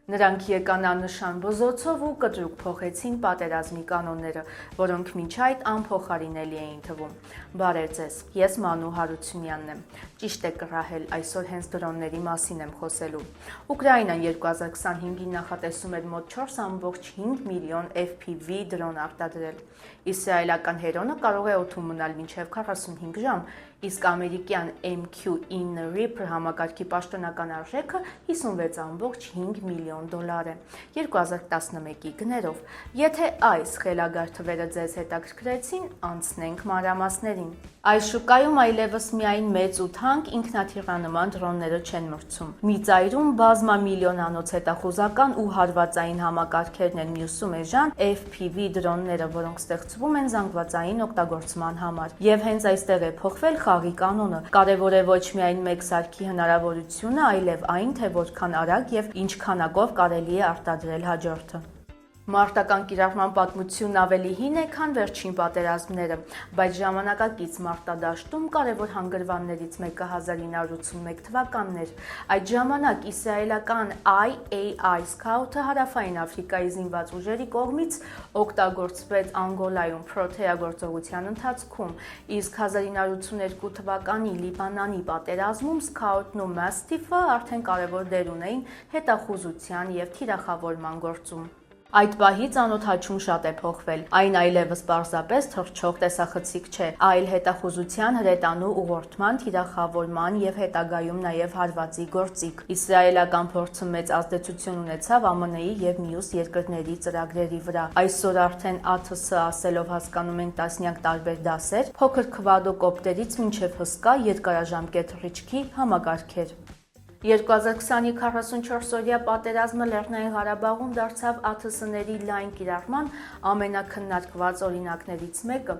Նրանք եկան աննշան բզոցով ու կտրուկ փոխեցին պատերազմի կանոնները, որոնք մինչ այդ անփոխարինելի էին թվում։ Բարև ձեզ, ես Մանու Հարությունյանն եմ։ Ճիշտ է կռահել, այսօր հենց դրոնների մասին եմ խոսելու։ Ուկրաինան 2025-ին նախատեսում էր մոտ 4.5 միլիոն FPV դրոն արտադրել։ Իսրայելական Հերոնը կարող է օդում մնալ մինչև 45 ժամ, իսկ ամերիկյան MQ-9 Reaper համակարգի պաշտոնական արժեքը 56.5 միլիոն դոլար է 2011-ի գներով։ Եթե այս խելագար թվերը ձեզ հետաքրքրեցին, անցնենք մանրամասներին։ Այս շուկայում այլևս միայն մեծ ու թանկ ինքնաթիռանման դրոնները չեն մրցում։ Մի ծայրում բազմամիլիոնանոց հետախուզական ու հարվածային համակարգերն են մյուսում էժան FPV դրոնները, որոնք ստեղծվում են զանգվածային օգտագործման համար։ Եվ հենց այստեղ է փոխվել խաղի կանոնը։ Կարևոր է ոչ միայն մեկ սարքի հնարավորությունը, այլև այն, թե որքան արագ եւ ինչ քանակով կարելի է արտադրել հաջորդը։ Մարտական կիրառման պատմությունն ավելի հին է, քան վերջին պատերազմները, բայց ժամանակակից մարտադաշտում կարևոր հանգրվաններից մեկը 1981 թվականն էր։ Այդ ժամանակ իսրայելական IAI Scout-ը հարավային Աֆրիկայի զինված ուժերի կողմից օգտագործվեց Անգոլայում Protea գործողության ընթացքում, իսկ 1982 թվականի Լիբանանի պատերազմում Scout-ն ու Mastiff-ը արդեն կարևոր դեր ունեին հետախուզության եւ թիրախավորման գործում։ Այդ պահից անօդաչում շատ է փոխվել։ Այն այլևս պարզապես թռչող տեսախցիկ չէ, այլ հետախուզության, հրետանու ուղղորդման, թիրախավորման եւ հետագայում նաեւ հարվածի գործիք։ Իսրայելական փորձը մեծ ազդեցություն ունեցավ ԱՄՆ-ի եւ մյուս երկրների ծրագրերի վրա։ Այսօր արդեն ԱԹՍ ասելով հասկանում ենք տասնյակ տարբեր դասեր, փոքր քվադոկոպտերից մինչեւ հսկա երկարաժամկետ թռիչքի համակարգեր։ 2020-ի 44-օրյա պատերազմը Լեռնային Ղարաբաղում դարձավ ԱԹՍ-ների լայն կիրառման ամենաքննարկված օրինակներից մեկը։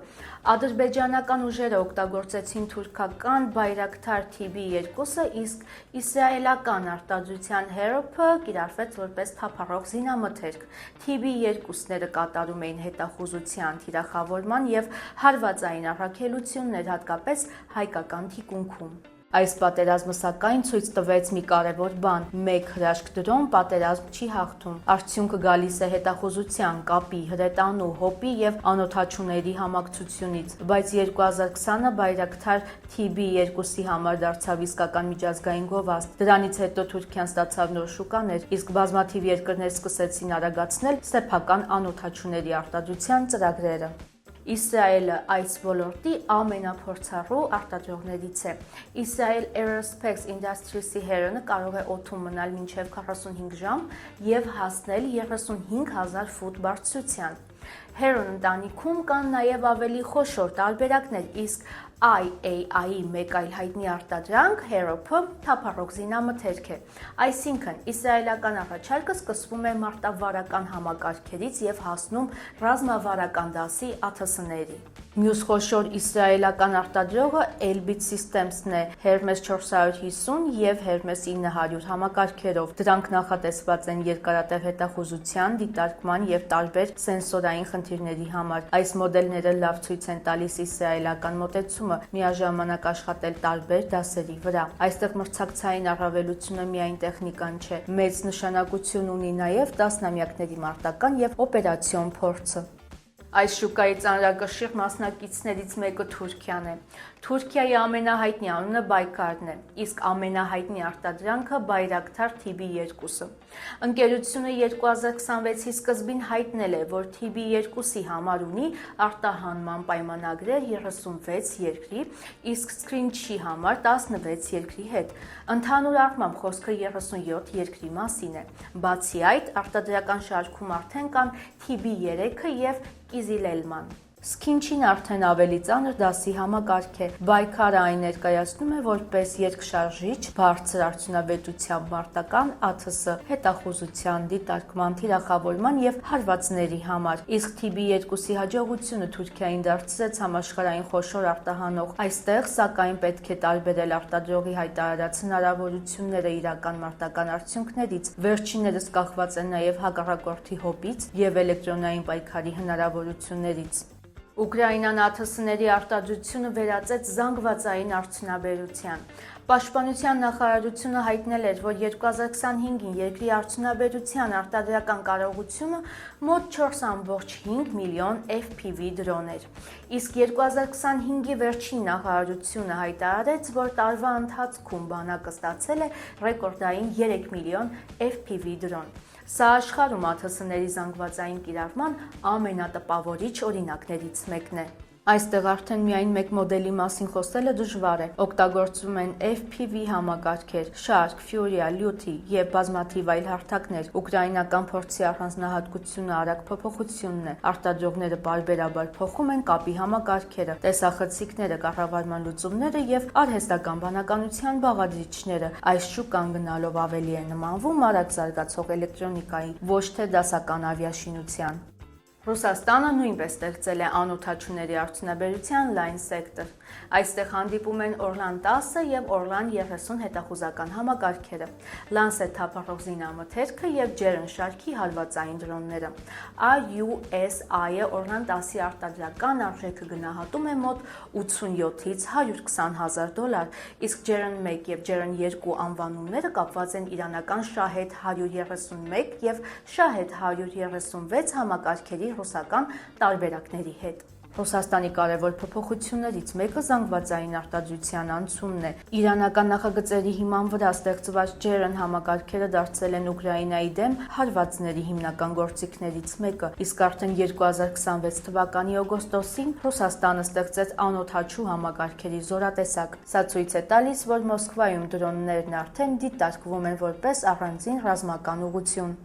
Ադրբեջանական ուժերը օգտագործեցին թուրքական Bayraktar TB2-ը, իսկ իսրայելական արտադրության Harop-ը կիրառվեց որպես թափառող զինամթերք։ TB2-ները կատարում էին հետախուզության, թիրախավորման եւ հարվածային առաքելություններ, հատկապես հայկական թիկունքում։ Այս պատերազմը սակայն ցույց տվեց մի կարևոր բան՝ մեկ հրաշք դրոն պատերազմ չի հաղթում։ Արդյունքը գալիս է հետախուզության, կապի, հրետանու, հոպի եւ անօդաչուների համակցությունից, բայց 2020-ը Bayraktar TB2-ի համար դարձավ իսկական միջազգային գովազդ։ Դրանից հետո Թուրքիան ստացավ նոր շուկաներ, իսկ բազմաթիվ երկրներ սկսեցին արագացնել սեփական անօդաչուների արտադրության ծրագրերը։ Իսրայելը այս ոլորտի ամենափորձառու արտադրողներից է։ Israel Aerospace Industries-ի Հերոնը կարող է օդում մնալ մինչև 45 ժամ եւ հասնել 35,000 ֆուտ բարձրության։ Heron ընտանիքում կան նաև ավելի խոշոր տարբերակներ, իսկ IAI-ի մեկ այլ հայտնի արտադրանք Harop-ը թափառող զինամթերք է։ Այսինքն, իսրայելական առաջարկը սկսվում է մարտավարական համակարգերից եւ հասնում ռազմավարական դասի ԱԹՍ-ների։ Մյուս խոշոր իսրայելական արտադրողը Elbit Systems-ն է Hermes 450 եւ Hermes 900 համակարգերով։ Դրանք նախատեսված են երկարատև հետախուզության, դիտարկման եւ տարբեր սենսորային խնդիրների համար։ Այս մոդելները լավ ցույց են տալիս իսրայելական մոտեցումը միաժամանակ աշխատել տարբեր դասերի վրա։ Այստեղ մրցակցային առավելությունը միայն տեխնիկան չէ, մեծ նշանակություն ունի նաև տասնամյակների մարտական եւ օպերացիոն փորձը։ Այս շուկայի ծանրակշիռ մասնակիցներից մեկը Թուրքիան է։ Թուրքիայի ամենահայտնի անունը Բայկարն է, իսկ ամենահայտնի արտադրանքը Bayraktar TB2-ը։ Ընկերությունը 2026-ի սկզբին հայտնել է, որ TB2-ի համար ունի արտահանման պայմանագրեր 36 երկրի, իսկ Screench-ի համար 16 երկրի հետ։ Ընդհանուր առմամբ խոսքը 37 երկրի մասին է։ Բացի այդ, արտադրական շարքում արդեն կան TB3-ը եւ Kizilelman։ Screench-ին արդեն ավելի ծանր դասի համակարգ է։ Բայկարը այն ներկայացնում է որպես երկշարժիչ, բարձր արդյունավետությամբ մարտական ԱԹՍ, հետախուզության, դիտարկման, թիրախավորման եւ հարվածների համար։ Իսկ TB2-ի հաջողությունը Թուրքիային դարձրեց համաշխարհային խոշոր արտահանող։ Այստեղ, սակայն, պետք է տարբերել արտադրողի հայտարարած հնարավորությունները իրական մարտական արդյունքներից։ Վերջիններս կախված են նաեւ հակառակորդի հոբից եւ էլեկտրոնային պայքարի հնարավորություններից։ Ուկրաինան ԱԹՍ-ների արտադրությունը վերածեց զանգվածային արդյունաբերության։ Պաշտպանության նախարարությունը հայտնել էր, որ 2025-ին երկրի արդյունաբերության արտադրական կարողությունը մոտ 4,5 միլիոն FPV դրոն էր։ Իսկ 2025-ի վերջին նախարարությունը հայտարարեց, որ տարվա ընթացքում բանակը ստացել է ռեկորդային 3 միլիոն FPV դրոն։ Սա աշխարհում ԱԹՍ-ների զանգվածային կիրառման ամենատպավորիչ օրինակներից մեկն է։ Այստեղ արդեն միայն մեկ մոդելի մասին խոսելը դժվար է։ Օգտագործվում են FPV համակարգեր, Shark, Furia, Lutey եւ բազմաթիվ այլ հարթակներ։ Ուկրաինական փորձի առանձնահատկությունը արագ փոփոխությունն է։ Արտադրողները պարբերաբար փոխում են կապի համակարգերը, տեսախցիկները, կառավարման լուծումները եւ արհեստական բանականության բաղադրիչները։ Այս շուկան գնալով ավելի է նմանվում արագ զարգացող էլեկտրոնիկայի, ոչ թե դասական ավիաշինության։ Ռուսաստանը նույնպես ստեղծել է անօդաչուների արդյունաբերության լայն սեկտոր։ Այստեղ հանդիպում են Orlan 10 եւ Orlan 30 հետախուզական համակարգերը, Lancet թափառող զինամթերքը եւ ջերն շարքի հարվածային դրոնները։ AUSI-ը Orlan 10-ի արտադրական արժեքը գնահատում է մոտ 87-ից 120 հազար դոլար, իսկ ջերն 1 եւ ջերն 2 անվանումները կապված են իրանական Shahed 131 եւ Shahed 136 համակարգերի ռուսական տարբերակների հետ։ Ռուսաստանի կարևոր փոփոխություններից մեկը զանգվածային արտադրության անցումն է։ Իրանական նախագծերի հիման վրա ստեղծված ջերն համակարգերը դարձել են Ուկրաինայի դեմ հարվածների հիմնական գործիքներից մեկը, իսկ արդեն 2026 թվականի օգոստոսին Ռուսաստանը ստեղծեց անօդաչու համակարգերի զորատեսակ։ Սա ցույց է տալիս, որ Մոսկվայում դրոններն արդեն դիտարկվում են որպես առանձին ռազմական ուղղություն։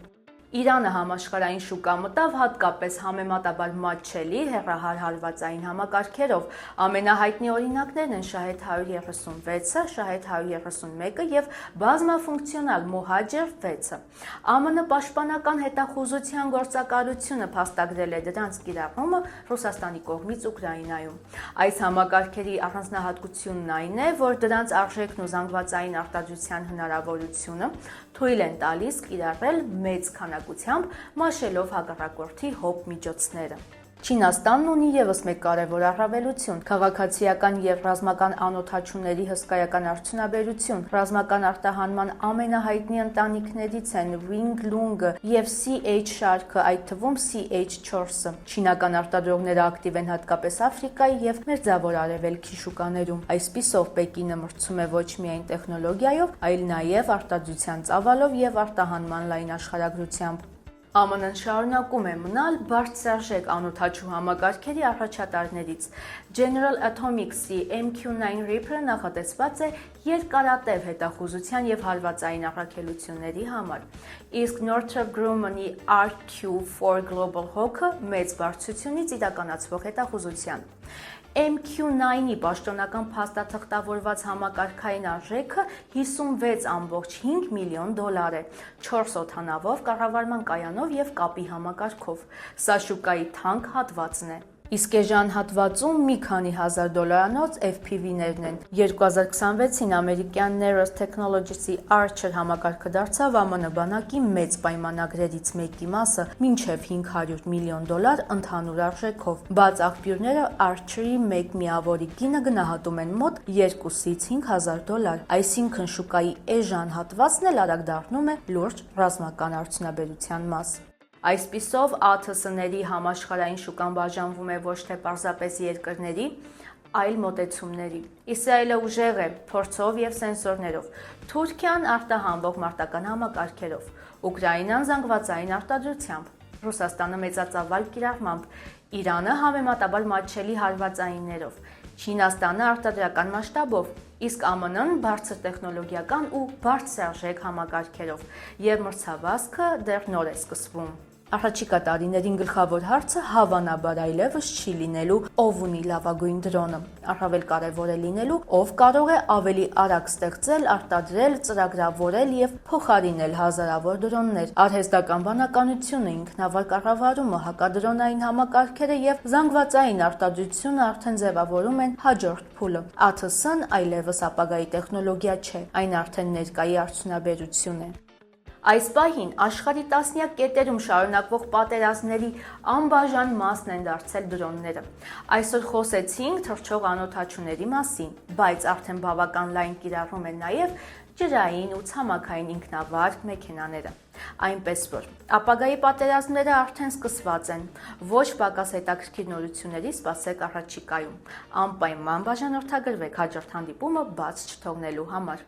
Իրանը համաշխարհային շուկա մտավ հատկապես համեմատաբար մատչելի հեռահար հարվածային համակարգերով։ Ամենահայտնի օրինակներն են Shahed 136-ը, Shahed 131-ը եւ բազմաֆունկցիոնալ Mohajer 6-ը։ ԱՄՆ պաշտպանական հետախուզության գործակալությունը փաստագրել է դրանց կիրառումը Ռուսաստանի կողմից Ուկրաինայում։ Այս համակարգերի առանձնահատկությունն այն է, որ դրանց արժեքն ու զանգվածային արտադրության հնարավորությունը թույլ են տալիս կիրառել մեծ քանակությամբ, մաշելով հակառակորդի հոբ միջոցները։ Չինաստանն ունի ևս մեկ կարևոր առավելություն՝ քաղաքացիական եւ ռազմական անօդաչուների հսկայական արդյունաբերություն։ Ռազմական արտահանման ամենահայտնի ընտանիքներից են Wing Lung-ը եւ CH շարքը, այդ թվում CH4-ը։ Չինական արտադրողները ակտիվ են հատկապես Աֆրիկայի եւ Մերձավոր Արևելքի շուկաներում։ Այսպիսով Պեկինը մրցում է ոչ միայն տեխնոլոգիայով, այլ նաեւ արտադրության ծավալով եւ արտահանման լայն աշխարհագրությամբ։ ԱՄՆ-ն շարունակում է մնալ բարձրարժեք անօդաչու համակարգերի առաջատարներից։ General Atomics-ի MQ-9 Reaper-ը նախատեսված է երկարատև հետախուզության եւ հարվածային առաքելությունների համար, իսկ Northrop Grumman-ի RQ-4 Global Hawk-ը մեծ բարձրությունից իրականացվող հետախուզության։ MQ-9-ի պաշտոնական փաստաթղթավորված համակարգային արժեքը 56,5 միլիոն դոլար է, 4 օդանավով, կառավարման կայանով եւ կապի համակարգով։ Սա շուկայի թանկ հատվածն է։ Իսկ էժան հատվածում մի քանի հազար դոլարանոց FPV-ներն են։ 2026-ին ամերիկյան Neros Technologies-ի Archer համակարգը դարձավ ԱՄՆ բանակի մեծ պայմանագրերից մեկի մասը, մինչև 500 միլիոն դոլար ընդհանուր արժեքով։ Բաց աղբյուրները Archer-ի մեկ միավորի գինը գնահատում են մոտ 2-ից 5 հազար դոլար, այսինքն շուկայի էժան հատվածն էլ արագ դառնում է լուրջ ռազմական արդյունաբերության մաս։ Այսպիսով ԱԹՍ-ների համաշխարհային շուկան բաժանվում է ոչ թե պարզապես երկրների, այլ մոտեցումների։ Իսրայելը ուժեղ է փորձով եւ սենսորներով, Թուրքիան արտահանվող մարտական համակարգերով, Ուկրաինան զանգվածային արտադրությամբ, Ռուսաստանը մեծածավալ կիրառմամբ, Իրանը համեմատաբար մատչելի հարվածայիններով, Չինաստանը արտադրական մասշտաբով, իսկ ԱՄՆ-ն բարձր տեխնոլոգիական ու բարձրարժեք համակարգերով, եւ մրցավազքը դեռ նոր է սկսվում։ Առաջիկա տարիներին գլխավոր հարցը հավանաբար այլևս չի լինելու ով ունի լավագույն դրոնը, առավել կարևոր է լինելու ով կարող է ավելի արագ ստեղծել, արտադրել, ծրագրավորել եւ փոխարինել հազարավոր դրոններ։ Արհեստական բանականությունը, ինքնավար կառավարումը, հակադրոնային համակարգերը եւ զանգվածային արտադրությունը արդեն ձևավորում են հաջորդ փուլը։ ԱԹՍ-ն այլևս ապագայի տեխնոլոգիա չէ, այն արդեն ներկայի արդյունաբերություն է։ Այս պահին աշխարհի տասնյակ կետերում շարունակվող պատերազմների անբաժան մասն են դարձել դրոնները։ Այսօր խոսեցինք թռչող անօդաչուների մասին, բայց արդեն բավական լայն կիրառում են նաև ջրային ու ցամաքային ինքնավար մեքենաները։ Այնպես որ ապագայի պատերազմները արդեն սկսված են։ Ոչ պակաս հետաքրքիր նորությունների սպասեք առաջիկայում։ Անպայման բաժանորդագրվեք հաջորդ հանդիպումը բաց չթողնելու համար։